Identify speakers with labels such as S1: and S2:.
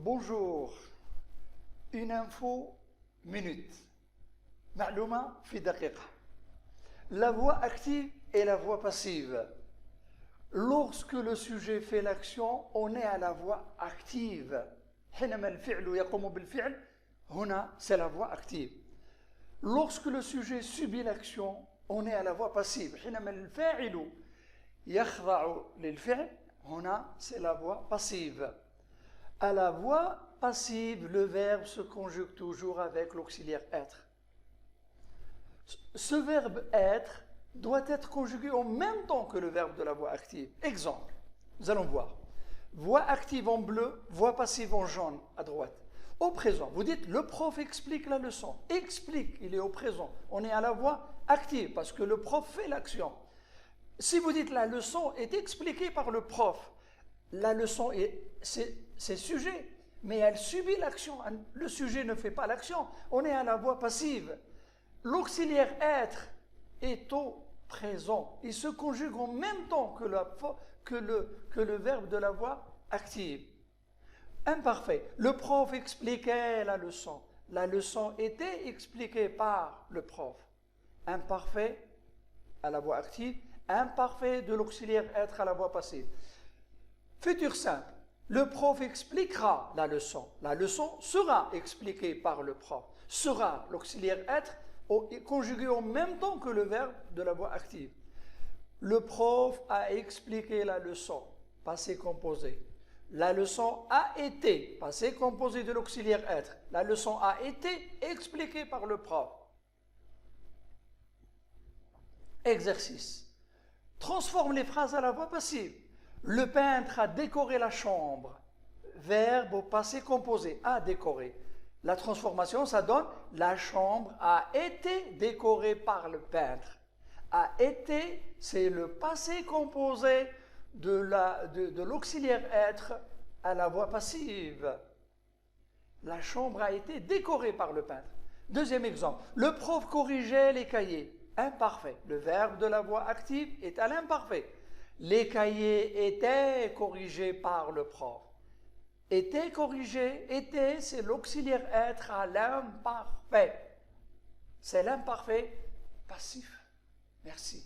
S1: bonjour. Une info minute. معلومة في دقيقة. La voix active et la voix passive. Lorsque le sujet fait l'action, on est à la voix active. حينما الفعل يقوم بالفعل, هنا c'est la voix active. Lorsque le sujet subit l'action, on est à la voix passive. حينما الفاعل يخضع للفعل, هنا c'est la voix passive. À la voix passive, le verbe se conjugue toujours avec l'auxiliaire être. Ce verbe être doit être conjugué en même temps que le verbe de la voix active. Exemple, nous allons voir. Voix active en bleu, voix passive en jaune à droite. Au présent, vous dites le prof explique la leçon. Explique, il est au présent. On est à la voix active parce que le prof fait l'action. Si vous dites la leçon est expliquée par le prof, la leçon c'est sujet, mais elle subit l'action. Le sujet ne fait pas l'action. On est à la voix passive. L'auxiliaire être est au présent. Il se conjugue en même temps que le verbe de la voix active. Imparfait. Le prof expliquait la leçon. La leçon était expliquée par le prof. Imparfait à la voix active. Imparfait de l'auxiliaire être à la voix passive. Futur simple. Le prof expliquera la leçon. La leçon sera expliquée par le prof. Sera l'auxiliaire être conjugué en même temps que le verbe de la voix active. Le prof a expliqué la leçon, passé composé. La leçon a été, passé composé de l'auxiliaire être. La leçon a été expliquée par le prof. Exercice. Transforme les phrases à la voix passive. Le peintre a décoré la chambre. Verbe au passé composé, a décoré. La transformation, ça donne la chambre a été décorée par le peintre. A été, c'est le passé composé de l'auxiliaire être à la voix passive. La chambre a été décorée par le peintre. Deuxième exemple, le prof corrigeait les cahiers. Imparfait. Le verbe de la voix active est à l'imparfait. Les cahiers étaient corrigés par le prof. Était corrigé, était, c'est l'auxiliaire être à l'imparfait. C'est l'imparfait passif. Merci.